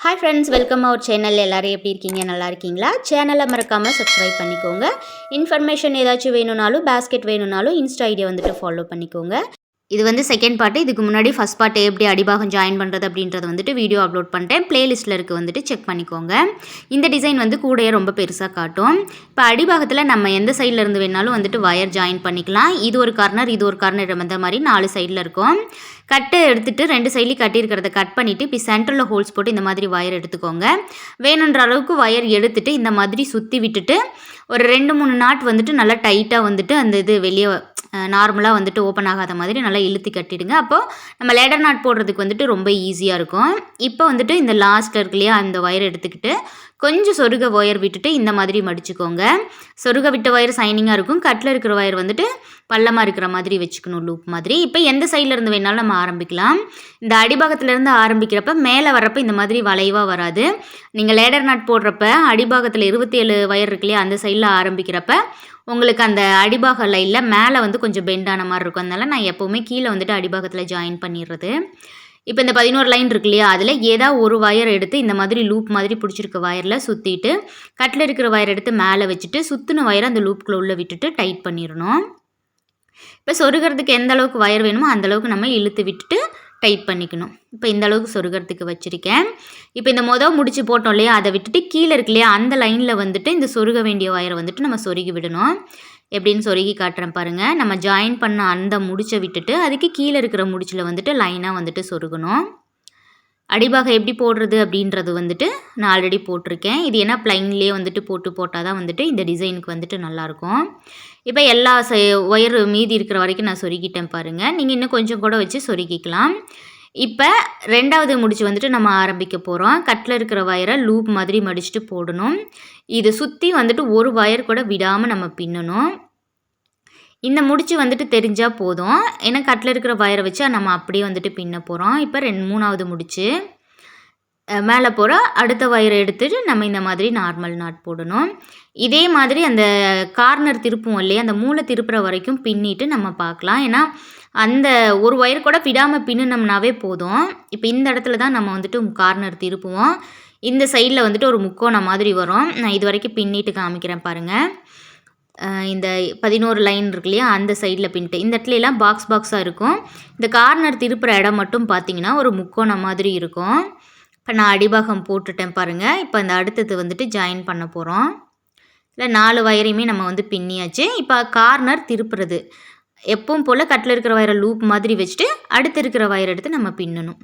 Hi friends, welcome our channel. எல்லோரும் எப்படி இருக்கீங்க? நல்லா இருக்கீங்களா? சேனலை மறக்காமல் சப்ஸ்கிரைப் பண்ணிக்கோங்க. இன்ஃபர்மேஷன் ஏதாச்சும் வேணும்னாலும், பேஸ்கெட் வேணும்னாலும் இன்ஸ்டா ஐடியா வந்துட்டு ஃபாலோ பண்ணிக்கோங்க. இது வந்து செகண்ட் பார்ட்டு. இதுக்கு முன்னாடி ஃபஸ்ட் பார்ட்டு எப்படி அடிபாகம் ஜாயின் பண்ணுறது அப்படின்றத வந்துட்டு வீடியோ அப்லோட் பண்ணிட்டேன். பிளேலிஸ்ட்டில் இருக்க வந்துட்டு செக் பண்ணிக்கோங்க. இந்த டிசைன் வந்து கூடையே ரொம்ப பெருசாக காட்டும். இப்போ அடிபாகத்தில் நம்ம எந்த சைடில் இருந்து வேணாலும் வந்துட்டு வயர் ஜாயின் பண்ணிக்கலாம். இது ஒரு கார்னர், இது ஒரு கார்னர், அந்த மாதிரி 4 சைடில் இருக்கும். கட்டை எடுத்துகிட்டு 2 சைட்லேயும் கட்டியிருக்கிறத கட் பண்ணிவிட்டு இப்படி சென்டரில் ஹோல்ஸ் போட்டு இந்த மாதிரி வயர் எடுத்துக்கோங்க. வேணுன்ற அளவுக்கு வயர் எடுத்துகிட்டு இந்த மாதிரி சுற்றி விட்டுட்டு ஒரு 2-3 நாட் வந்துட்டு நல்லா டைட்டாக வந்துட்டு அந்த இது வெளியே நார்மலாக வந்துட்டு ஓப்பன் ஆகாத மாதிரி நல்லா இழுத்து கட்டிடுங்க. அப்போது நம்ம லேடர் நாட் போடுறதுக்கு வந்துட்டு ரொம்ப ஈஸியாக இருக்கும். இப்போ வந்துட்டு இந்த லாஸ்ட்டில் இருக்கு இல்லையா, அந்த ஒயர் எடுத்துக்கிட்டு கொஞ்சம் சொருக ஒயர் விட்டுட்டு இந்த மாதிரி மடிச்சுக்கோங்க. சொருக விட்ட ஒயர் சைனிங்காக இருக்கும். கட்டில் இருக்கிற ஒயர் வந்துட்டு பள்ளமாக இருக்கிற மாதிரி வச்சுக்கணும், லூப் மாதிரி. இப்போ எந்த சைடில் இருந்து வேணாலும் நம்ம ஆரம்பிக்கலாம். இந்த அடிபாகத்துலேருந்து ஆரம்பிக்கிறப்ப மேலே வரப்போ இந்த மாதிரி வளைவாக வராது. நீங்கள் லேடர் நாட் போடுறப்ப அடிபாகத்தில் 27 ஒயர் இருக்கு இல்லையா, அந்த சைடில் ஆரம்பிக்கிறப்ப உங்களுக்கு அந்த அடிபாக லைனில் மேலே வந்து கொஞ்சம் பெண்டான மாதிரி இருக்கும். அதனால் நான் எப்போவுமே கீழே வந்துட்டு அடிபாகத்தில் ஜாயின் பண்ணிடுறது. இப்போ இந்த 11 லைன் இருக்கு இல்லையா, அதில் ஏதாவது ஒரு ஒயர் எடுத்து இந்த மாதிரி லூப் மாதிரி பிடிச்சிருக்க ஒயரில் சுற்றிட்டு கட்டில் இருக்கிற ஒயர் எடுத்து மேலே வச்சுட்டு சுற்றின ஒயரை அந்த லூப்புக்குள்ளே உள்ளே விட்டுட்டு டைட் பண்ணிடணும். இப்போ சொருகிறதுக்கு எந்த அளவுக்கு ஒயர் வேணுமோ அந்தளவுக்கு நம்ம இழுத்து விட்டுட்டு டைட் பண்ணிக்கணும். இப்போ இந்த அளவுக்கு சொருகிறதுக்கு வச்சுருக்கேன். இப்போ இந்த முடிச்சு போட்டோம் இல்லையா, அதை விட்டுட்டு கீழே இருக்கு இல்லையா, அந்த லைனில் வந்துட்டு இந்த சொருக வேண்டிய ஒயரை வந்துட்டு நம்ம சொருகி விடணும். எப்படின்னு சொருகி காட்டுறேன் பாருங்கள். நம்ம ஜாயின் பண்ண அந்த முடிச்சை விட்டுட்டு அதுக்கு கீழே இருக்கிற முடிச்சில் வந்துட்டு லைனாக வந்துட்டு சொருகணும். அடிபாகம் எப்படி போடுறது அப்படின்றது வந்துட்டு நான் ஆல்ரெடி போட்டிருக்கேன். இது ஏன்னா ப்ளைன்லேயே வந்துட்டு போட்டால் தான் வந்துட்டு இந்த டிசைனுக்கு வந்துட்டு நல்லாயிருக்கும். இப்போ எல்லா ஒயர் மீதி இருக்கிற வரைக்கும் நான் சொருகிட்டேன் பாருங்கள். நீங்கள் இன்னும் கொஞ்சம் கூட வச்சு சொருகிக்கலாம். இப்போ 2வது முடிச்சு வந்துட்டு நம்ம ஆரம்பிக்க போகிறோம். கட்டில் இருக்கிற ஒயரை லூப் மாதிரி மடிச்சுட்டு போடணும். இது சுற்றி வந்துட்டு ஒரு ஒயர் கூட விடாமல் நம்ம பின்னணும். இந்த முடிச்சு வந்துட்டு தெரிஞ்சால் போதும். ஏன்னா கட்டில் இருக்கிற ஒயரை வச்சு நம்ம அப்படியே வந்துட்டு பின்ன போகிறோம். இப்போ 3வது முடிச்சு மேலே போகிற அடுத்த ஒயரை எடுத்துகிட்டு நம்ம இந்த மாதிரி நார்மல் நாட் போடணும். இதே மாதிரி அந்த கார்னர் திருப்பும் இல்லையா, அந்த மூளை திருப்புற வரைக்கும் பின்னிட்டு நம்ம பார்க்கலாம். ஏன்னா அந்த ஒரு ஒயர் கூட விடாமல் பின்னினோம்னாவே போதும். இப்போ இந்த இடத்துல தான் நம்ம வந்துட்டு கார்னர் திருப்புவோம். இந்த சைடில் வந்துட்டு ஒரு முக்கோணம் மாதிரி வரும். நான் இது வரைக்கும் பின்னிட்டு காமிக்கிறேன் பாருங்கள். இந்த 11 லைன் இருக்கு இல்லையா, அந்த சைடில் பின்ட்டு இந்த இடத்துல எல்லாம் பாக்ஸாக இருக்கும். இந்த கார்னர் திருப்புற இடம் மட்டும் பார்த்திங்கன்னா ஒரு முக்கோணம் மாதிரி இருக்கும். இப்போ நான் அடிபாகம் போட்டுட்டேன் பாருங்கள். இப்போ இந்த அடுத்தது வந்துட்டு ஜாயின் பண்ண போகிறோம். இல்லை 4 வயரையுமே நம்ம வந்து பின்னியாச்சு. இப்போ கார்னர் திருப்புறது எப்பவும் போல் கட்டில் இருக்கிற வயரை லூப் மாதிரி வச்சுட்டு அடுத்து இருக்கிற வயரை எடுத்து நம்ம பின்னணும்.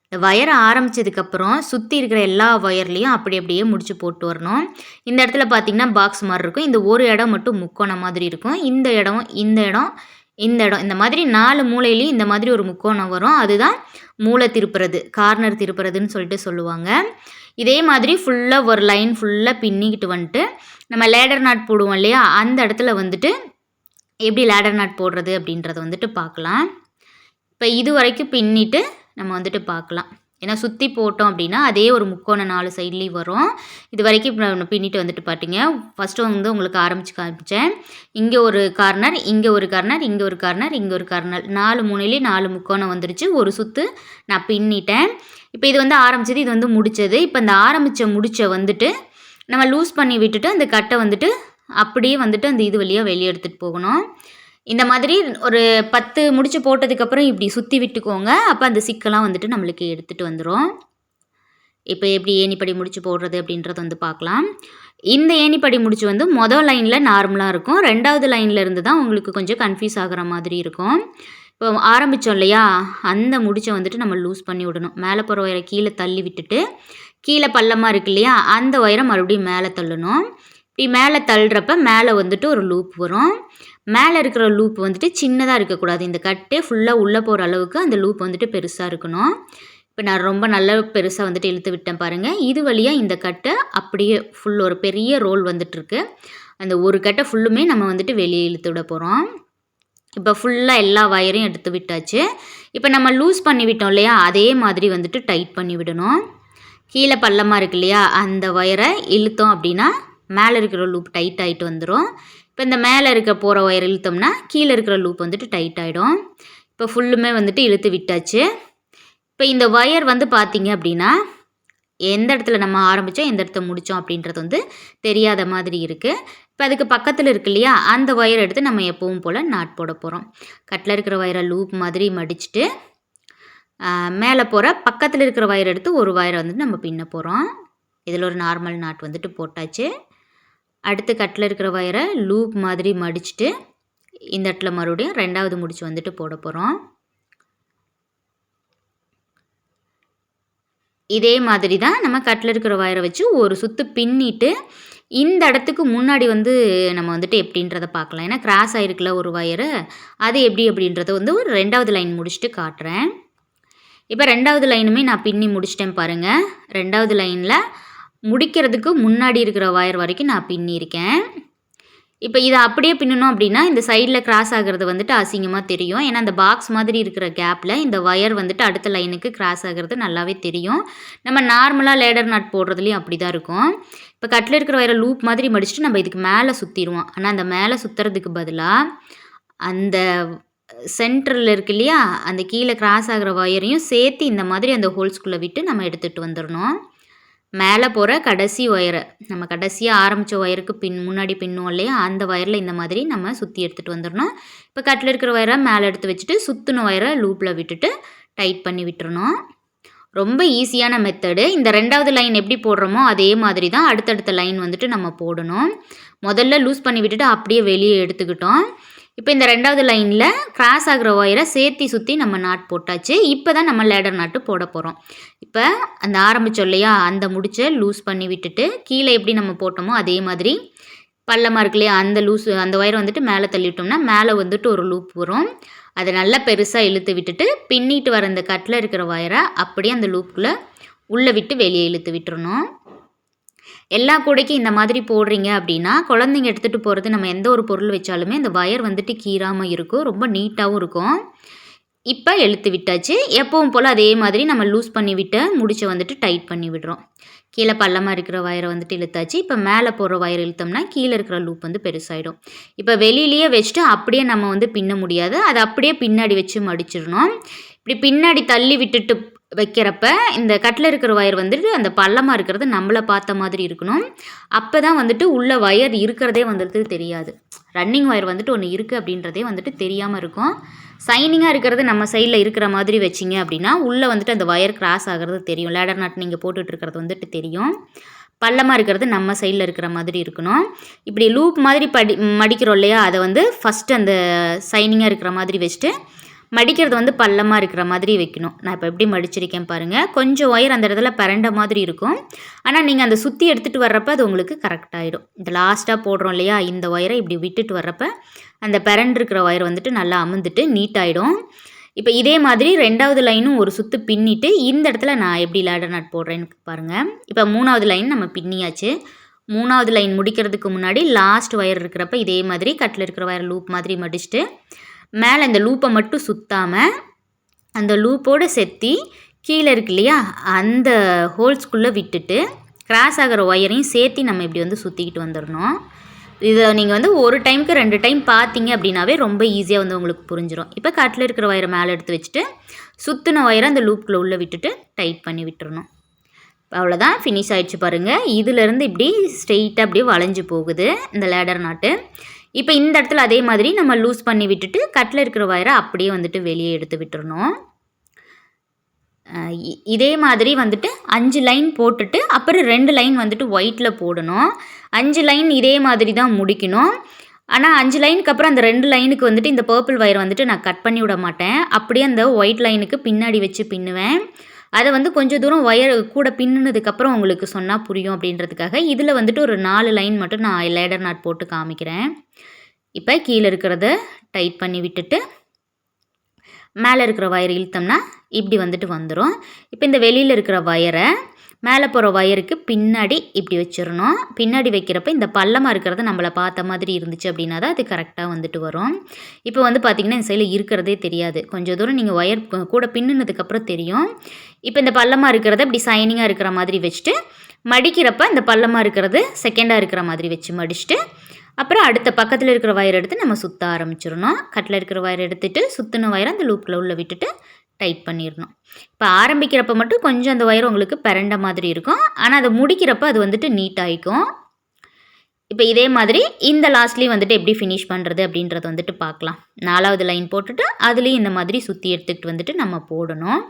இந்த வயரை ஆரம்பித்ததுக்கப்புறம் சுற்றி இருக்கிற எல்லா ஒயர்லேயும் அப்படியே முடிச்சு போட்டு வரணும். இந்த இடத்துல பார்த்திங்கன்னா பாக்ஸ் மாதிரி இருக்கும். இந்த ஒரு இடம் மட்டும் முக்கோணம் மாதிரி இருக்கும். இந்த இடம் இந்த மாதிரி 4 மூலையிலையும் இந்த மாதிரி ஒரு முக்கோணம் வரும். அதுதான் மூளை திருப்புறது, கார்னர் திருப்புறதுன்னு சொல்லிட்டு சொல்லுவாங்க. இதே மாதிரி ஃபுல்லாக ஒரு லைன் ஃபுல்லாக பின்னிக்கிட்டு வந்துட்டு நம்ம லேடர் நாட் போடுவோம் இல்லையா, அந்த இடத்துல வந்துட்டு எப்படி லேடர் நாட் போடுறது அப்படின்றத வந்துட்டு பார்க்கலாம். இப்போ இது வரைக்கும் பின்னிட்டு நம்ம வந்துட்டு பார்க்கலாம். ஏன்னா சுற்றி போட்டோம் அப்படின்னா அதே ஒரு முக்கோணம் 4 சைட்லேயும் வரும். இது வரைக்கும் பின்னிட்டு வந்துட்டு பார்த்தீங்க. ஃபஸ்ட்டு வந்து உங்களுக்கு ஆரம்பித்து காமிச்சேன். இங்கே ஒரு கார்னர், இங்கே ஒரு கார்னர், இங்கே ஒரு கார்னர், இங்கே ஒரு கார்னர், 4 மூலையிலேயும் 4 முக்கோணம் வந்துருச்சு. ஒரு சுற்று நான் பின்னிட்டேன். இப்போ இது வந்து ஆரம்பித்தது, இது வந்து முடித்தது. இப்போ இந்த ஆரம்பித்த முடிச்சை வந்துட்டு நம்ம லூஸ் பண்ணி விட்டுட்டு அந்த கட்டை வந்துட்டு அப்படியே வந்துட்டு அந்த இது வழியாக வெளியே எடுத்துகிட்டு போகணும். இந்த மாதிரி ஒரு 10 முடிச்சு போட்டதுக்கப்புறம் இப்படி சுற்றி விட்டுக்கோங்க. அப்போ அந்த சிக்கெல்லாம் வந்துட்டு நம்மளுக்கு எடுத்துகிட்டு வந்துடும். இப்போ எப்படி ஏணிப்படி முடிச்சு போடுறது அப்படின்றத வந்து பார்க்கலாம். இந்த ஏணிப்படி முடிச்சு வந்து மொதல் லைனில் நார்மலாக இருக்கும். 2வது லைனில் இருந்து தான் உங்களுக்கு கொஞ்சம் கன்ஃபியூஸ் ஆகிற மாதிரி இருக்கும். இப்போ ஆரம்பித்தோம் இல்லையா, அந்த முடிச்சை வந்துட்டு நம்ம லூஸ் பண்ணி விடணும். மேலே போகிற ஒயரை கீழே தள்ளி விட்டுட்டு கீழே பள்ளமாக இருக்கு இல்லையா, அந்த ஒயரை மறுபடியும் மேலே தள்ளணும். இப்படி மேலே தள்ளுறப்ப மேலே வந்துட்டு ஒரு லூப் வரும். மேலே இருக்கிற லூப் வந்துட்டு சின்னதாக இருக்கக்கூடாது. இந்த கட்டே ஃபுல்லாக உள்ளே போகிற அளவுக்கு அந்த லூப் வந்துட்டு பெருசாக இருக்கணும். இப்போ நான் ரொம்ப நல்ல பெருசாக வந்துட்டு இழுத்து விட்டேன் பாருங்கள். இது வழியாக இந்த கட்டை அப்படியே ஃபுல் ஒரு பெரிய ரோல் வந்துட்டுருக்கு. அந்த ஒரு கட்டை ஃபுல்லுமே நம்ம வந்துட்டு வெளியே இழுத்து விட போகிறோம். இப்போ ஃபுல்லாக எல்லா வயரையும் எடுத்து விட்டாச்சு. இப்போ நம்ம லூஸ் பண்ணி விட்டோம் இல்லையா, அதே மாதிரி வந்துட்டு டைட் பண்ணி விடணும். கீழே பள்ளமாக இருக்கு இல்லையா, அந்த ஒயரை இழுத்தோம் அப்படின்னா மேலே இருக்கிற லூப் டைட் ஆகிட்டு வந்துடும். இப்போ இந்த மேலே இருக்க போகிற ஒயர் இழுத்தோம்னா கீழே இருக்கிற லூப் வந்துட்டு டைட் ஆகிடும். இப்போ ஃபுல்லுமே வந்துட்டு இழுத்து விட்டாச்சு. இப்போ இந்த ஒயர் வந்து பார்த்திங்க அப்படின்னா எந்த இடத்துல நம்ம ஆரம்பித்தோம் எந்த இடத்த முடித்தோம் அப்படின்றது வந்து தெரியாத மாதிரி இருக்குது. இப்போ அதுக்கு பக்கத்தில் இருக்கு இல்லையா, அந்த ஒயர் எடுத்து நம்ம எப்பவும் போல் நாட் போட போகிறோம். கட்டில் இருக்கிற ஒயரை லூப் மாதிரி மடிச்சுட்டு மேலே போகிற பக்கத்தில் இருக்கிற ஒயர் எடுத்து ஒரு ஒயரை வந்துட்டு நம்ம பின்ன போகிறோம். இதில் ஒரு நார்மல் நாட் வந்துட்டு போட்டாச்சு. அடுத்து கட்டில் இருக்கிற ஒயரை லூப் மாதிரி மடிச்சுட்டு இந்த இடத்துல மறுபடியும் 2வது முடிச்சு வந்துட்டு போட போகிறோம். இதே மாதிரி தான் நம்ம கட்டில் இருக்கிற ஒயரை வச்சு ஒரு சுற்று பின்னிட்டு இந்த இடத்துக்கு முன்னாடி வந்து நம்ம வந்துட்டு எப்படின்றத பார்க்கலாம். ஏன்னா கிராஸ் ஆகிருக்குல ஒரு ஒயரு, அது எப்படி அப்படின்றத வந்து ஒரு 2வது லைன் முடிச்சுட்டு காட்டுறேன். இப்போ 2வது லைனுமே நான் பின்னி முடிச்சிட்டேன் பாருங்கள். 2வது லைனில் முடிக்கிறதுக்கு முன்னாடி இருக்கிற ஒயர் வரைக்கும் நான் பின்னியிருக்கேன். இப்போ இதை அப்படியே பின்னணும் அப்படின்னா இந்த சைடில் கிராஸ் ஆகிறது வந்துட்டு அசிங்கமாக தெரியும். ஏன்னா அந்த பாக்ஸ் மாதிரி இருக்கிற கேப்பில் இந்த ஒயர் வந்துட்டு அடுத்த லைனுக்கு கிராஸ் ஆகிறது நல்லாவே தெரியும். நம்ம நார்மலாக லேடர் நாட் போடுறதுலேயும் அப்படி தான் இருக்கும். இப்போ கட்டில் இருக்கிற ஒயரை லூப் மாதிரி மடிச்சுட்டு நம்ம இதுக்கு மேலே சுற்றிடுவோம். ஆனால் அந்த மேலே சுற்றுறதுக்கு பதிலாக அந்த சென்டரில் இருக்கு இல்லையா, அந்த கீழே கிராஸ் ஆகிற ஒயரையும் சேர்த்து இந்த மாதிரி அந்த ஹோல்ஸ்குள்ளே விட்டு நம்ம எடுத்துகிட்டு வந்துடணும். மேலே போகிற கடைசி ஒயரை நம்ம கடைசியாக ஆரம்பித்த ஒயருக்கு முன்னாடி பின்னுவோம் இல்லையா, அந்த ஒயரில் இந்த மாதிரி நம்ம சுற்றி எடுத்துகிட்டு வந்துடணும். இப்போ கட்டில் இருக்கிற ஒயரை மேலே எடுத்து வச்சுட்டு சுற்றின ஒயரை லூப்பில் விட்டுட்டு டைட் பண்ணி விட்டுறணும். ரொம்ப ஈஸியான மெத்தடு. இந்த 2வது லைன் எப்படி போடுறோமோ அதே மாதிரி தான் அடுத்தடுத்த லைன் வந்துட்டு நம்ம போடணும். முதல்ல லூஸ் பண்ணி விட்டுட்டு அப்படியே வெளியே எடுத்துக்கிட்டோம். இப்போ இந்த 2வது லைனில் கிராஸ் ஆகிற ஒயரை சேர்த்தி சுற்றி நம்ம நாட் போட்டாச்சு. இப்போ தான் நம்ம லேடர் நாட்டு போட போகிறோம். இப்போ அந்த ஆரம்பித்தோம் இல்லையா, அந்த முடிச்சை லூஸ் பண்ணி விட்டுட்டு கீழே எப்படி நம்ம போட்டோமோ அதே மாதிரி பள்ளமாக இருக்கு இல்லையா, அந்த ஒயரை வந்துட்டு மேலே தள்ளிவிட்டோம்னா மேலே வந்துட்டு ஒரு லூப் வரும். அதை நல்லா பெருசாக இழுத்து விட்டுட்டு பின்னிட்டு வர இந்த கட்டில் இருக்கிற ஒயரை அப்படியே அந்த லூப்புக்குள்ளே உள்ளே விட்டு வெளியே இழுத்து விட்டுறணும். எல்லா கூடைக்கும் இந்த மாதிரி போடுறீங்க அப்படின்னா குழந்தைங்க எடுத்துகிட்டு போகிறது நம்ம எந்த ஒரு பொருள் வச்சாலுமே அந்த ஒயர் வந்துட்டு கீறாமல் இருக்கும், ரொம்ப நீட்டாகவும் இருக்கும். இப்போ இழுத்து விட்டாச்சு. எப்பவும் போல் அதே மாதிரி நம்ம லூஸ் பண்ணி விட்டு முடிச்சை வந்துட்டு டைட் பண்ணி விடுறோம். கீழே பள்ளமாக இருக்கிற ஒயரை வந்துட்டு இழுத்தாச்சு. இப்போ மேலே போகிற ஒயர் இழுத்தோம்னா கீழே இருக்கிற லூப் வந்து பெருசாகிடும். இப்போ வெளியிலேயே வச்சுட்டு அப்படியே நம்ம வந்து பின்ன முடியாது, அதை அப்படியே பின்னாடி வச்சு மடிச்சிடணும். இப்படி பின்னாடி தள்ளி விட்டுட்டு வைக்கிறப்ப இந்த கட்டில் இருக்கிற ஒயர் வந்துட்டு அந்த பள்ளமாக இருக்கிறது நம்மளை பார்த்த மாதிரி இருக்கணும். அப்போ தான் வந்துட்டு உள்ள ஒயர் இருக்கிறதே வந்துட்டு தெரியாது. ரன்னிங் ஒயர் வந்துட்டு ஒன்று இருக்குது அப்படின்றதே வந்துட்டு தெரியாமல் இருக்கும். சைனிங்காக இருக்கிறது நம்ம சைடில் இருக்கிற மாதிரி வச்சிங்க அப்படின்னா உள்ளே வந்துட்டு அந்த ஒயர் கிராஸ் ஆகிறது தெரியும். லேடர் நாட் நீங்கள் போட்டுட்ருக்கிறது வந்துட்டு தெரியும். பள்ளமாக இருக்கிறது நம்ம சைடில் இருக்கிற மாதிரி இருக்கணும். இப்படி லூப் மாதிரி மடிக்கிறோம் இல்லையா, அதை வந்து ஃபஸ்ட்டு அந்த சைனிங்காக இருக்கிற மாதிரி வச்சுட்டு மடிக்கிறது வந்து பள்ளமாக இருக்கிற மாதிரி வைக்கணும். நான் இப்போ எப்படி மடிச்சிருக்கேன் பாருங்கள். கொஞ்சம் ஒயர் அந்த இடத்துல பரண்ட மாதிரி இருக்கும். ஆனால் நீங்கள் அந்த சுற்றி எடுத்துகிட்டு வர்றப்ப அது உங்களுக்கு கரெக்டாகிடும். இந்த லாஸ்ட்டாக போடுறோம் இல்லையா, இந்த ஒயரை இப்படி விட்டுட்டு வர்றப்ப அந்த பரண்டிருக்கிற ஒயர் வந்துட்டு நல்லா அமுந்துட்டு நீட்டாகிடும். இப்போ இதே மாதிரி 2வது லைனும் ஒரு சுற்று பின்னிட்டு இந்த இடத்துல நான் எப்படி லேடர் நாட் போடுறேன்னு பாருங்கள். இப்போ 3வது லைன் நம்ம பின்னியாச்சு. 3வது லைன் முடிக்கிறதுக்கு முன்னாடி லாஸ்ட் ஒயர் இருக்கிறப்ப இதே மாதிரி கட்டில் இருக்கிற ஒயர் லூப் மாதிரி மடிச்சுட்டு மேலே இந்த லூப்பை மட்டும் சுற்றாமல் அந்த லூப்போடு செத்தி கீழே இருக்கு இல்லையா, அந்த ஹோல்ஸ்குள்ளே விட்டுட்டு கிராஸ் ஆகிற ஒயரையும் சேர்த்து நம்ம இப்படி வந்து சுற்றிக்கிட்டு வந்துடணும். இதை நீங்கள் வந்து ஒரு டைமுக்கு 2 டைம் பார்த்தீங்க அப்படின்னாவே ரொம்ப ஈஸியாக வந்து உங்களுக்கு புரிஞ்சிடும். இப்போ கட்டில் இருக்கிற ஒயரை மேலே எடுத்து வச்சுட்டு சுற்றின ஒயரை அந்த லூப்புக்குள்ளே உள்ளே விட்டுட்டு டைட் பண்ணி விட்டுறணும். அவ்வளோதான், ஃபினிஷ் ஆகிடுச்சு பாருங்கள். இதிலேருந்து இப்படி ஸ்ட்ரெயிட்டாக அப்படியே வளைஞ்சு போகுது இந்த லேடர் நாட்டு. இப்போ இந்த இடத்துல அதே மாதிரி நம்ம லூஸ் பண்ணி விட்டுட்டு கட்டில் இருக்கிற ஒயரை அப்படியே வந்துட்டு வெளியே எடுத்து விட்டுறணும். இதே மாதிரி வந்துட்டு 5 லைன் போட்டுட்டு அப்புறம் 2 லைன் வந்துட்டு ஒயிட்டில் போடணும். 5 லைன் இதே மாதிரி தான் முடிக்கணும். ஆனால் 5 லைனுக்கு அப்புறம் அந்த 2 லைனுக்கு வந்துட்டு இந்த பர்பிள் ஒயர் வந்துட்டு நான் கட் பண்ணி விட மாட்டேன். அப்படியே அந்த ஒயிட் லைனுக்கு பின்னாடி வச்சு பின்னுவேன். அதை வந்து கொஞ்சம் தூரம் ஒயர் கூட பின்னுனதுக்கப்புறம் உங்களுக்கு சொன்னால் புரியும் அப்படின்றதுக்காக இதில் வந்துட்டு ஒரு 4 லைன் மட்டும் நான் லேடர் நாட் போட்டு காமிக்கிறேன். இப்போ கீழே இருக்கிறத டைட் பண்ணி விட்டுட்டு மேலே இருக்கிற ஒயர் இழுத்தோம்னா இப்படி வந்துட்டு வந்துடும். இப்போ இந்த வெளியில் இருக்கிற ஒயரை மேலே போகிற ஒயருக்கு பின்னாடி இப்படி வச்சிடணும். பின்னாடி வைக்கிறப்ப இந்த பள்ளமாக இருக்கிறது நம்மளை பார்த்த மாதிரி இருந்துச்சு அப்படின்னா தான் அது கரெக்டாக வந்துட்டு வரும். இப்போ வந்து பார்த்திங்கன்னா இந்த சைடில் இருக்கிறதே தெரியாது. கொஞ்சம் தூரம் நீங்கள் ஒயர் கூட பின்னுனதுக்கப்புறம் தெரியும். இப்போ இந்த பள்ளமாக இருக்கிறத இப்படி சைனிங்காக இருக்கிற மாதிரி வச்சுட்டு மடிக்கிறப்ப இந்த பள்ளமாக இருக்கிறது செகண்டாக இருக்கிற மாதிரி வச்சு மடிச்சுட்டு அப்புறம் அடுத்த பக்கத்தில் இருக்கிற ஒயர் எடுத்து நம்ம சுற்ற ஆரம்பிச்சிடணும். கட்டில் இருக்கிற ஒயர் எடுத்துகிட்டு சுற்றின ஒயரை அந்த லூப்பில் உள்ள விட்டுட்டு டைட் பண்ணிடணும். இப்போ ஆரம்பிக்கிறப்ப மட்டும் கொஞ்சம் அந்த ஒயர் உங்களுக்கு பிறண்ட மாதிரி இருக்கும், ஆனால் அதை முடிக்கிறப்ப அது வந்துட்டு நீட் ஆகிக்கும். இப்போ இதே மாதிரி இந்த லாஸ்ட்லேயும் வந்துட்டு எப்படி ஃபினிஷ் பண்ணுறது அப்படின்றத வந்துட்டு பார்க்கலாம். 4வது லைன் போட்டுட்டு அதுலேயும் இந்த மாதிரி சுற்றி எடுத்துக்கிட்டு வந்துட்டு நம்ம போடணும்.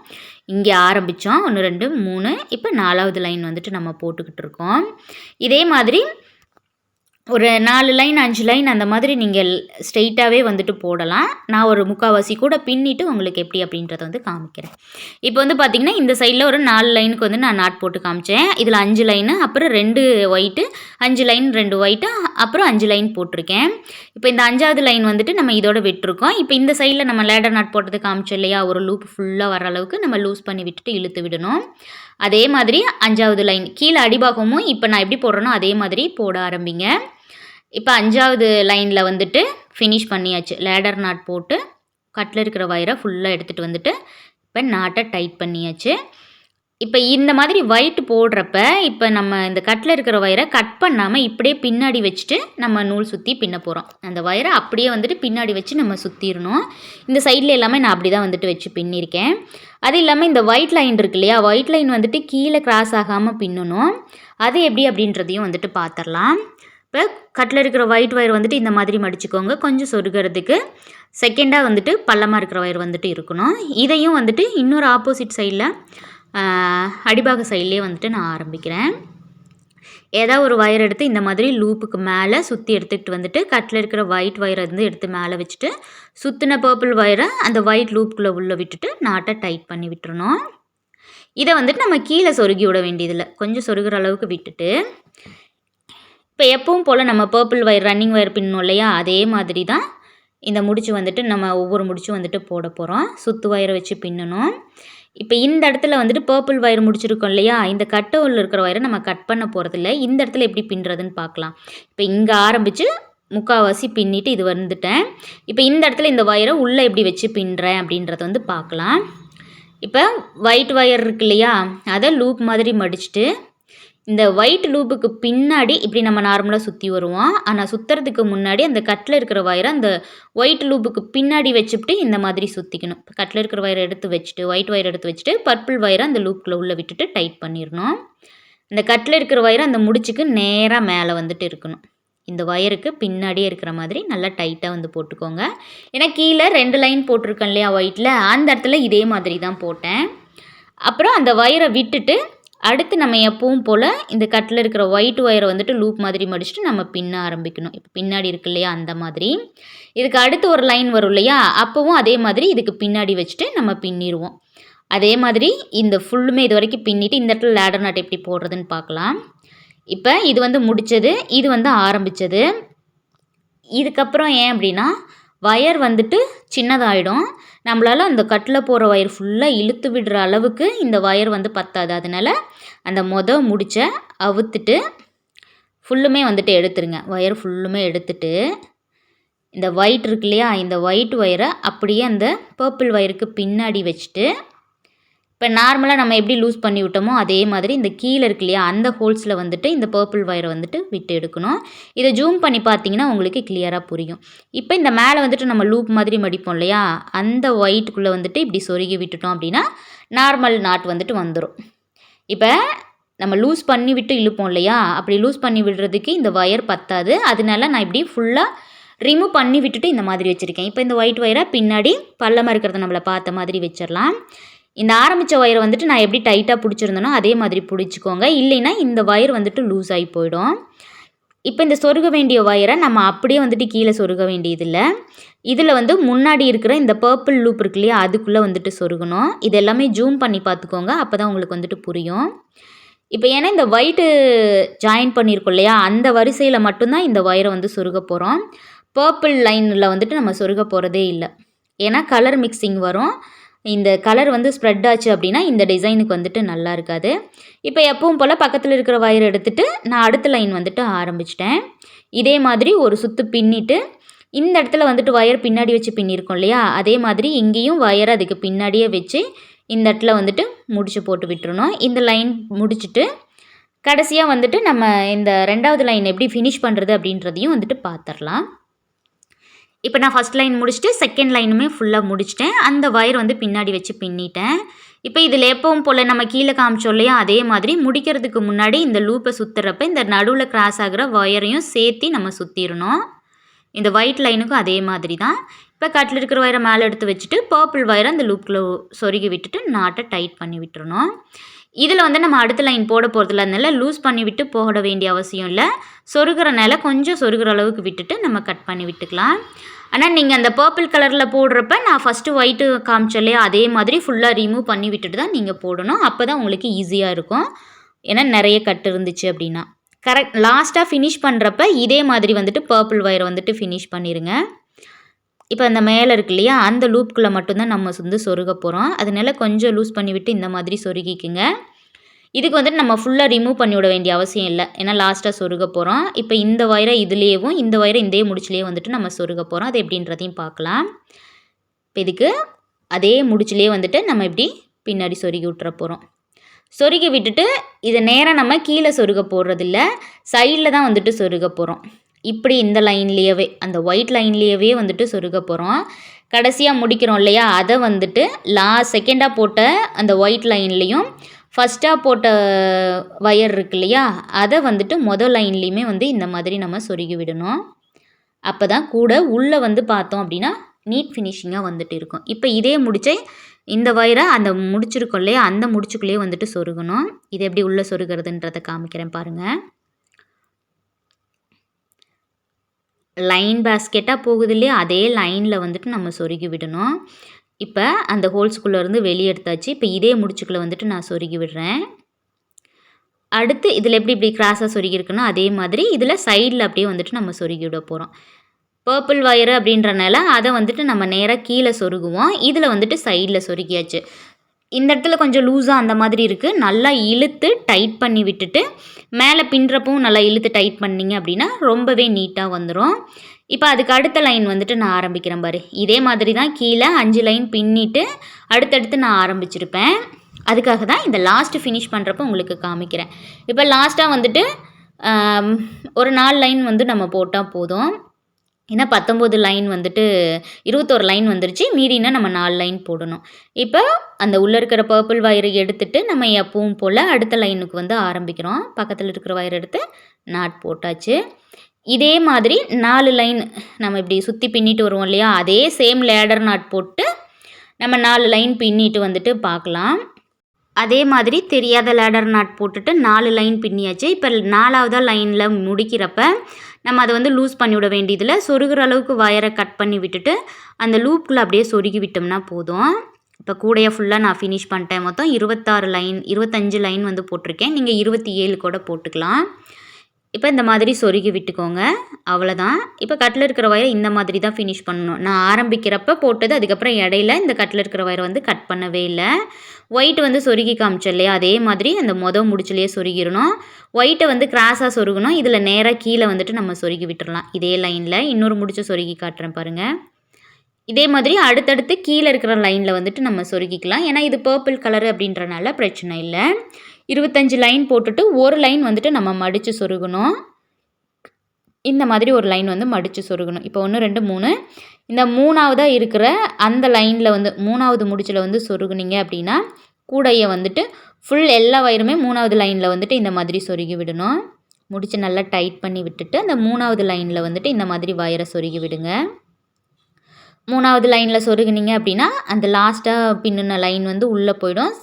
இங்கே ஆரம்பித்தோம் 1 2 3, இப்போ 4வது லைன் வந்துட்டு நம்ம போட்டுக்கிட்டு இருக்கோம். இதே மாதிரி ஒரு 4 லைன் 5 லைன் அந்த மாதிரி நீங்கள் ஸ்ட்ரெயிட்டாகவே வந்துட்டு போடலாம். நான் ஒரு முக்கால்வாசி கூட பின்னிட்டு உங்களுக்கு எப்படி அப்படின்றத வந்து காமிக்கிறேன். இப்போ வந்து பார்த்திங்கன்னா இந்த சைடில் ஒரு 4 லைனுக்கு வந்து நான் நாட் போட்டு காமிச்சேன். இதில் 5 லைனு, அப்புறம் 2 ஒயிட்டு, 5 லைன் 2 ஒயிட்டு, அப்புறம் 5 லைன் போட்டிருக்கேன். இப்போ இந்த 5வது லைன் வந்துட்டு நம்ம இதோட விட்டுருக்கோம். இப்போ இந்த சைடில் நம்ம லேடர் நாட் போட்டது காமிச்சோம் இல்லையா, ஒரு லூப் ஃபுல்லாக வர அளவுக்கு நம்ம லூஸ் பண்ணி விட்டுட்டு இழுத்து விடணும். அதே மாதிரி 5வது லைன் கீழே அடிபாகமும் இப்போ நான் எப்படி போடுறேனோ அதே மாதிரி போட ஆரம்பிங்க. இப்போ 5வது லைனில் வந்துட்டு ஃபினிஷ் பண்ணியாச்சு. லேடர் நாட் போட்டு கட்டில் இருக்கிற வயரை ஃபுல்லாக எடுத்துகிட்டு வந்துட்டு இப்போ நாட்டை டைட் பண்ணியாச்சு. இப்போ இந்த மாதிரி ஒயிட் போடுறப்ப இப்போ நம்ம இந்த கட்டில் இருக்கிற வயரை கட் பண்ணாமல் இப்படியே பின்னாடி வச்சுட்டு நம்ம நூல் சுற்றி பின்ன போகிறோம். அந்த வயரை அப்படியே வந்துட்டு பின்னாடி வச்சு நம்ம சுற்றிடணும். இந்த சைடில் எல்லாமே நான் அப்படி தான் வந்துட்டு வச்சு பின்னிருக்கேன். அது இல்லாமல் இந்த ஒயிட் லைன் இருக்கு இல்லையா, ஒயிட் லைன் வந்துட்டு கீழே கிராஸ் ஆகாமல் பின்னணும். அது எப்படி அப்படின்றதையும் வந்துட்டு பார்த்துடலாம். இப்போ கட்டில் இருக்கிற ஒயிட் ஒயர் வந்துட்டு இந்த மாதிரி மடிச்சுக்கோங்க. கொஞ்சம் சொருகிறதுக்கு செகண்டாக வந்துட்டு பள்ளமாக இருக்கிற ஒயர் வந்துட்டு இருக்கணும். இதையும் வந்துட்டு இன்னொரு ஆப்போசிட் சைடில் அடிபாக சைட்லேயே வந்துட்டு நான் ஆரம்பிக்கிறேன். ஏதாவது ஒரு ஒயர் எடுத்து இந்த மாதிரி லூப்புக்கு மேலே சுற்றி எடுத்துகிட்டு வந்துட்டு கட்டில் இருக்கிற ஒயிட் ஒயரை வந்து எடுத்து மேலே வச்சுட்டு சுற்றின பர்பிள் ஒயரை அந்த ஒயிட் லூப்புக்குள்ளே உள்ளே விட்டுட்டு நாட்டை டைட் பண்ணி விட்டுறணும். இதை வந்துட்டு நம்ம கீழே சொருகி விட வேண்டியதில்லை, கொஞ்சம் சொருகிற அளவுக்கு விட்டுட்டு இப்போ எப்பவும் போல் நம்ம பர்பிள் ஒயர் ரன்னிங் ஒயர் பின்னோம் இல்லையா, அதே மாதிரி தான் இந்த முடிச்சு வந்துட்டு நம்ம ஒவ்வொரு முடிச்சும் வந்துட்டு போட போகிறோம். சுற்று ஒயரை வச்சு பின்னணும். இப்போ இந்த இடத்துல வந்துட்டு பர்பிள் ஒயர் முடிச்சிருக்கோம் இல்லையா, இந்த கட்டை உள்ள இருக்கிற ஒயரை நம்ம கட் பண்ண போகிறதில்ல. இந்த இடத்துல எப்படி பின்னுறதுன்னு பார்க்கலாம். இப்போ இங்கே ஆரம்பித்து முக்கால்வாசி பின்னிட்டு இது வந்துட்டேன். இப்போ இந்த இடத்துல இந்த ஒயரை உள்ளே எப்படி வச்சு பின்னுறேன் அப்படின்றத வந்து பார்க்கலாம். இப்போ ஒயிட் ஒயர் இருக்கு இல்லையா, அதை லூப் மாதிரி மடிச்சுட்டு இந்த ஒயிட் லூப்புக்கு பின்னாடி இப்படி நம்ம நார்மலாக சுற்றி வருவோம். ஆனால் சுற்றுறதுக்கு முன்னாடி அந்த கட்டில் இருக்கிற வயரை அந்த ஒயிட் லூப்புக்கு பின்னாடி வச்சுட்டு இந்த மாதிரி சுற்றிக்கணும். இப்போ கட்டில் இருக்கிற வயரை எடுத்து வச்சுட்டு ஒயிட் ஒயர் எடுத்து வச்சுட்டு பர்பிள் வயரை அந்த லூப்புக்குள்ளே உள்ளே விட்டுட்டு டைட் பண்ணிடணும். இந்த கட்டில் இருக்கிற வயரை அந்த முடிச்சுக்கு நேராக மேலே வந்துட்டு இருக்கணும். இந்த ஒயருக்கு பின்னாடியே இருக்கிற மாதிரி நல்லா டைட்டாக வந்து போட்டுக்கோங்க. ஏன்னா கீழே 2 லைன் போட்டிருக்கேன் இல்லையா ஒயிட்டில், அந்த இடத்துல இதே மாதிரி தான் போட்டேன். அப்புறம் அந்த ஒயரை விட்டுட்டு அடுத்து நம்ம எப்பவும் போல் இந்த கட்டில் இருக்கிற ஒயிட் ஒயரை வந்துட்டு லூப் மாதிரி மடிச்சுட்டு நம்ம பின்ன ஆரம்பிக்கணும். இப்போ பின்னாடி இருக்கு இல்லையா அந்த மாதிரி. இதுக்கு அடுத்து ஒரு லைன் வரும் இல்லையா, அப்போவும் அதே மாதிரி இதுக்கு பின்னாடி வச்சுட்டு நம்ம பின்னிடுவோம். அதே மாதிரி இந்த ஃபுல்லுமே இது வரைக்கும் பின்னிட்டு இந்த இடத்துல லேடர் நாட் எப்படி போடுறதுன்னு பார்க்கலாம். இப்போ இது வந்து முடித்தது, இது வந்து ஆரம்பித்தது. இதுக்கப்புறம் ஏன் அப்படின்னா வயர் வந்துட்டு சின்னதாகிடும். நம்மளால் அந்த கட்டில் போகிற ஒயர் ஃபுல்லாக இழுத்து விடுற அளவுக்கு இந்த ஒயர் வந்து பத்தாது. அதனால் அந்த முடிச்ச அவுத்துட்டு ஃபுல்லுமே வந்துட்டு எடுத்துருங்க. ஒயர் ஃபுல்லுமே எடுத்துட்டு இந்த ஒயிட் இருக்கு இல்லையா, இந்த ஒயிட் ஒயரை அப்படியே அந்த பர்பிள் ஒயருக்கு பின்னாடி வச்சுட்டு இப்போ நார்மலாக நம்ம எப்படி லூஸ் பண்ணி விட்டோமோ அதே மாதிரி இந்த கீழே இருக்கு இல்லையா அந்த ஹோல்ஸில் வந்துட்டு இந்த பர்பிள் ஒயரை வந்துட்டு விட்டு எடுக்கணும். இதை ஜூம் பண்ணி பார்த்தீங்கன்னா உங்களுக்கு கிளியராக புரியும். இப்போ இந்த மேலே வந்துட்டு நம்ம லூப் மாதிரி மடிப்போம் இல்லையா, அந்த ஒயிட்டுக்குள்ளே வந்துட்டு இப்படி சொருகி விட்டுட்டோம் அப்படின்னா நார்மல் நாட் வந்துட்டு வந்துடும். இப்போ நம்ம லூஸ் பண்ணி விட்டு இழுப்போம் இல்லையா, அப்படி லூஸ் பண்ணி விடுறதுக்கு இந்த ஒயர் பத்தாது. அதனால நான் இப்படி ஃபுல்லாக ரிமூவ் பண்ணி விட்டுட்டு இந்த மாதிரி வச்சுருக்கேன். இப்போ இந்த ஒயிட் ஒயரை பின்னாடி பள்ளமாக இருக்கிறத நம்மளை பார்த்த மாதிரி வச்சிடலாம். இந்த ஆரம்பித்த ஒயரை வந்துட்டு நான் எப்படி டைட்டாக பிடிச்சிருந்தேனோ அதே மாதிரி பிடிச்சிக்கோங்க, இல்லைன்னா இந்த ஒயர் வந்துட்டு லூஸ் ஆகி போயிடும். இப்போ இந்த சொருக வேண்டிய ஒயரை நம்ம அப்படியே வந்துட்டு கீழே சொருக வேண்டியதில்லை. இதில் வந்து முன்னாடி இருக்கிற இந்த பர்பிள் லூப் இருக்கு இல்லையா அதுக்குள்ளே வந்துட்டு சொருகணும். இது எல்லாமே ஜூம் பண்ணி பார்த்துக்கோங்க, அப்போ தான் உங்களுக்கு வந்துட்டு புரியும். இப்போ ஏன்னா இந்த ஒயிட்டு ஜாயின் பண்ணியிருக்கோம் இல்லையா அந்த வரிசையில் மட்டும்தான் இந்த ஒயரை வந்து சொருக போகிறோம். பர்பிள் லைனில் வந்துட்டு நம்ம சொருக போகிறதே இல்லை. ஏன்னா கலர் மிக்சிங் வரும். இந்த கலர் வந்து ஸ்ப்ரெட் ஆச்சு அப்படின்னா இந்த டிசைனுக்கு வந்துட்டு நல்லா இருக்காது. இப்போ எப்பவும் போல் பக்கத்தில் இருக்கிற ஒயர் எடுத்துகிட்டு நான் அடுத்த லைன் வந்துட்டு ஆரம்பிச்சிட்டேன். இதே மாதிரி ஒரு சுற்று பின்னிட்டு இந்த இடத்துல வந்துட்டு ஒயர் பின்னாடி வச்சு பின்னிருக்கோம் இல்லையா, அதே மாதிரி இங்கேயும் ஒயர் அதுக்கு பின்னாடியே வச்சு இந்த இடத்துல வந்துட்டு முடிச்சு போட்டு விட்டுறணும். இந்த லைன் முடிச்சுட்டு கடைசியாக வந்துட்டு நம்ம இந்த 2வது லைன் எப்படி ஃபினிஷ் பண்ணுறது அப்படின்றதையும் வந்துட்டு பார்த்துடலாம். இப்போ நான் ஃபஸ்ட் லைன் முடிச்சுட்டு செகண்ட் லைனுமே ஃபுல்லாக முடிச்சிட்டேன். அந்த ஒயர் வந்து பின்னாடி வச்சு பின்னிட்டேன். இப்போ இதில் எப்பவும் போல் நம்ம கீழே காமிச்சோம் இல்லையா, அதே மாதிரி முடிக்கிறதுக்கு முன்னாடி இந்த லூப்பை சுற்றுறப்ப இந்த நடுவில் கிராஸ் ஆகிற ஒயரையும் சேர்த்து நம்ம சுற்றிடணும். இந்த ஒயிட் லைனுக்கும் அதே மாதிரி தான். இப்போ கட்டில் இருக்கிற ஒயரை மேலே எடுத்து வச்சுட்டு பர்பிள் ஒயரை அந்த லூப்பில் சொருகி விட்டுட்டு நாட்டை டைட் பண்ணி விட்டுறணும். இதில் வந்து நம்ம அடுத்த லைன் போட போகிறதுல அதனால லூஸ் பண்ணி விட்டு போட வேண்டிய அவசியம் இல்லை. சொருகிறனால கொஞ்சம் சொருகிற அளவுக்கு விட்டுட்டு நம்ம கட் பண்ணி விட்டுக்கலாம். ஆனால் நீங்கள் அந்த பர்பிள் கலரில் போடுறப்ப நான் ஃபஸ்ட்டு ஒயிட்டு காமிச்சோம் இல்லையா, அதே மாதிரி ஃபுல்லாக ரிமூவ் பண்ணி விட்டுட்டு தான் நீங்கள் போடணும். அப்போ தான் உங்களுக்கு ஈஸியாக இருக்கும். ஏன்னா நிறைய கட் இருந்துச்சு அப்படின்னா. கரெக்ட் லாஸ்ட்டாக ஃபினிஷ் பண்ணுறப்ப இதே மாதிரி வந்துட்டு பர்பிள் ஒயரை வந்துட்டு ஃபினிஷ் பண்ணிடுங்க. இப்போ அந்த மேலே இருக்கு இல்லையா, அந்த லூப்புக்குள்ளே மட்டும்தான் நம்ம வந்து சொருக போகிறோம். அதனால கொஞ்சம் லூஸ் பண்ணி விட்டு இந்த மாதிரி சொருகிக்குங்க. இதுக்கு வந்துட்டு நம்ம ஃபுல்லாக ரிமூவ் பண்ணி விட வேண்டிய அவசியம் இல்லை. ஏன்னா லாஸ்ட்டாக சொருக போகிறோம். இப்போ இந்த ஒயரை இதுலேயும் இந்த ஒயரை இந்த முடிச்சிலேயே வந்துட்டு நம்ம சொருக போகிறோம். அது எப்படின்றதையும் பார்க்கலாம். இப்போ இதுக்கு அதே முடிச்சிலேயே வந்துட்டு நம்ம இப்படி பின்னாடி சொருகி விட்டுற போகிறோம். சொருகி விட்டுட்டு இதை நேராக நம்ம கீழே சொருக போடுறதில்ல, சைடில் தான் வந்துட்டு சொருக போகிறோம். இப்படி இந்த லைன்லேயே அந்த ஒயிட் லைன்லேயே வந்துட்டு சொருக போகிறோம். கடைசியாக முடிக்கிறோம் இல்லையா, அதை வந்துட்டு செகண்டாக போட்ட அந்த ஒயிட் லைன்லேயும் ஃபஸ்ட்டாக போட்ட ஒயர் இருக்கு இல்லையா, அதை வந்துட்டு மொதல் லைன்லேயுமே வந்து இந்த மாதிரி நம்ம சொருகி விடணும். அப்போ தான் கூட உள்ளே வந்து பார்த்தோம் அப்படின்னா நீட் ஃபினிஷிங்காக வந்துட்டு இருக்கும். இப்போ இதே முடிச்சை இந்த ஒயரை அந்த முடிச்சிருக்கோம் இல்லையா, அந்த முடிச்சுக்குள்ளேயே வந்துட்டு சொருகணும். இது எப்படி உள்ளே சொருகிறதுன்றதை காமிக்கிறேன் பாருங்கள். லைன் பேஸ்கெட்டாக போகுது இல்லையா, அதே லைனில் வந்துட்டு நம்ம சொருகி விடணும். இப்போ அந்த ஹோல்ஸ்குள்ளேருந்து வெளியே எடுத்தாச்சு. இப்போ இதே முடிச்சுக்குள்ளே வந்துட்டு நான் சொருகி விடுறேன். அடுத்து இதில் எப்படி இப்படி கிராஸாக சொருகிருக்குன்னா அதே மாதிரி இதில் சைடில் அப்படியே வந்துட்டு நம்ம சொருகி விட போகிறோம். பர்பிள் ஒயரு அப்படின்றனால அதை வந்துட்டு நம்ம நேராக கீழே சொருகுவோம். இதில் வந்துட்டு சைடில் சொருகியாச்சு. இந்த இடத்துல கொஞ்சம் லூஸாக அந்த மாதிரி இருக்குது. நல்லா இழுத்து டைட் பண்ணி விட்டுட்டு மேலே பின்னுறப்பவும் நல்லா இழுத்து டைட் பண்ணிங்க அப்படின்னா ரொம்பவே நீட்டாக வந்துடும். இப்போ அதுக்கு அடுத்த லைன் வந்துட்டு நான் ஆரம்பிக்கிறேன் பாரு. இதே மாதிரி தான் கீழே 5 லைன் பின்னிட்டு அடுத்தடுத்து நான் ஆரம்பிச்சிருப்பேன். அதுக்காக தான் இந்த லாஸ்ட்டு ஃபினிஷ் பண்ணுறப்ப உங்களுக்கு காமிக்கிறேன். இப்போ லாஸ்ட்டாக வந்துட்டு ஒரு 4 லைன் வந்து நம்ம போட்டால் போதும். ஏன்னா 19 லைன் வந்துட்டு 21 லைன் வந்துருச்சு. மீதினா நம்ம 4 லைன் போடணும். இப்போ அந்த உள்ளே இருக்கிற பர்பிள் ஒயரை எடுத்துகிட்டு நம்ம எப்பவும் போல் அடுத்த லைனுக்கு வந்து ஆரம்பிக்கிறோம். பக்கத்தில் இருக்கிற ஒயர் எடுத்து நாட் போட்டாச்சு. இதே மாதிரி 4 லைன் நம்ம இப்படி சுற்றி பின்னிட்டு வருவோம் இல்லையா, அதே சேம் லேடர் நாட் போட்டு நம்ம 4 லைன் பின்னிட்டு வந்துட்டு பார்க்கலாம். அதே மாதிரி தெரியாத லேடர் நாட் போட்டுட்டு 4 லைன் பின்னியாச்சு. இப்போ 4வது லைனில் முடிக்கிறப்ப நம்ம அதை வந்து லூஸ் பண்ணி விட வேண்டியதில் சொருகிற அளவுக்கு வயரை கட் பண்ணி விட்டுட்டு அந்த லூப்புக்குள்ளே அப்படியே சொருகி விட்டோம்னா போதும். இப்போ கூடையை ஃபுல்லாக நான் ஃபினிஷ் பண்ணிட்டேன். மொத்தம் 25 லைன் வந்து போட்டிருக்கேன். நீங்கள் 27 கூட போட்டுக்கலாம். இப்போ இந்த மாதிரி சொருகி விட்டுக்கோங்க, அவ்வளோதான். இப்போ கட்டில் இருக்கிற வயரை இந்த மாதிரி தான் ஃபினிஷ் பண்ணணும். நான் ஆரம்பிக்கிறப்ப போட்டது, அதுக்கப்புறம் இடையில இந்த கட்டில் இருக்கிற வயரை வந்து கட் பண்ணவே இல்லை. ஒயிட் வந்து சொருகி காமிச்சோம் இல்லையா, அதே மாதிரி அந்த முடிச்சுலேயே சொருகிடணும். ஒயிட்டை வந்து கிராஸாக சொருகணும். இதில் நேராக கீழே வந்துட்டு நம்ம சொருகி விட்டுடலாம். இதே லைனில் இன்னொரு முடிச்சு சொருகி காட்டுறேன் பாருங்கள். இதே மாதிரி அடுத்தடுத்து கீழே இருக்கிற லைனில் வந்துட்டு நம்ம சொருகிக்கலாம். ஏன்னா இது பர்பிள் கலரு அப்படின்றனால பிரச்சனை இல்லை. 25 லைன் போட்டுட்டு ஒரு லைன் வந்துட்டு நம்ம மடித்து சொருகணும். இந்த மாதிரி ஒரு லைன் வந்து மடித்து சொருகணும். இப்போ 1 2 3 இந்த 3ஆவதாக இருக்கிற அந்த லைனில் வந்து 3ஆவது முடிச்சில் வந்து சொருகுனீங்க அப்படின்னா கூடையை வந்துட்டு ஃபுல் எல்லா வயருமே 3ஆவது லைனில் வந்துட்டு இந்த மாதிரி சொருகி விடணும். முடிச்சு நல்லா டைட் பண்ணி விட்டுட்டு அந்த 3ஆவது லைனில் வந்துட்டு இந்த மாதிரி வயரை சொருகி விடுங்க. 3ஆவது லைனில் சொருகுனீங்க அப்படின்னா அந்த லாஸ்ட்டாக பின்னுன லைன் வந்து உள்ளே போயிடும்.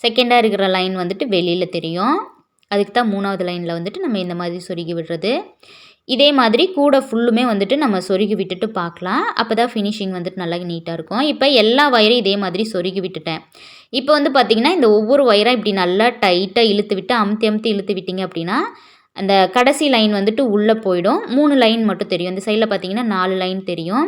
செகண்டாக இருக்கிற லைன் வந்துட்டு வெளியில் தெரியும். அதுக்கு தான் 3ஆவது லைனில் வந்துட்டு நம்ம இந்த மாதிரி சொருகி விடுறது. இதே மாதிரி கூட ஃபுல்லுமே வந்துட்டு நம்ம சொருகி விட்டுட்டு பார்க்கலாம். அப்போ தான் ஃபினிஷிங் வந்துட்டு நல்லா நீட்டாக இருக்கும். இப்போ எல்லா வயரையும் இதே மாதிரி சொருகி விட்டுட்டேன். இப்போ வந்து பார்த்திங்கன்னா இந்த ஒவ்வொரு வயராக இப்படி நல்லா டைட்டாக இழுத்து விட்டு அமுத்தி இழுத்து விட்டிங்க அப்படின்னா அந்த கடைசி லைன் வந்துட்டு உள்ளே போயிடும். 3 லைன் மட்டும் தெரியும். இந்த சைடில் பார்த்தீங்கன்னா 4 லைன் தெரியும்.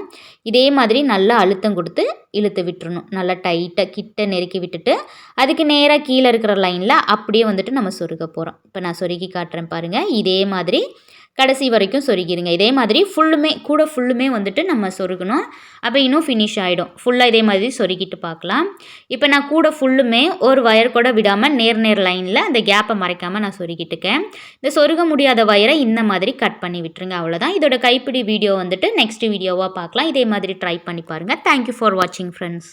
இதே மாதிரி நல்லா அழுத்தம் கொடுத்து இழுத்து விட்டுறணும். நல்லா டைட்டாக கிட்ட நெருக்கி விட்டுட்டு அதுக்கு நேராக கீழே இருக்கிற லைனில் அப்படியே வந்துட்டு நம்ம சொருக போகிறோம். இப்போ நான் சொருகி காட்டுறேன் பாருங்கள். இதே மாதிரி கடைசி வரைக்கும் சொருகிடுங்க. இதே மாதிரி ஃபுல்லுமே வந்துட்டு நம்ம சொருகணும். அப்போ இன்னும் ஃபினிஷ் ஆகிடும். ஃபுல்லாக இதே மாதிரி சொருகிட்டு பார்க்கலாம். இப்போ நான் கூட ஃபுல்லுமே ஒரு ஒயர் கூட விடாமல் நேர் லைனில் அந்த கேப்பை மறைக்காமல் நான் சொருகிட்டுக்கேன். இந்த சொருக முடியாத ஒயரை இந்த மாதிரி கட் பண்ணி விட்டுருங்க. அவ்வளோதான். இதோட கைப்பிடி வீடியோ வந்துட்டு நெக்ஸ்ட் வீடியோவாக பார்க்கலாம். இதே மாதிரி ட்ரை பண்ணி பாருங்கள். தேங்க்யூ ஃபார் வாட்சிங் ஃப்ரெண்ட்ஸ்.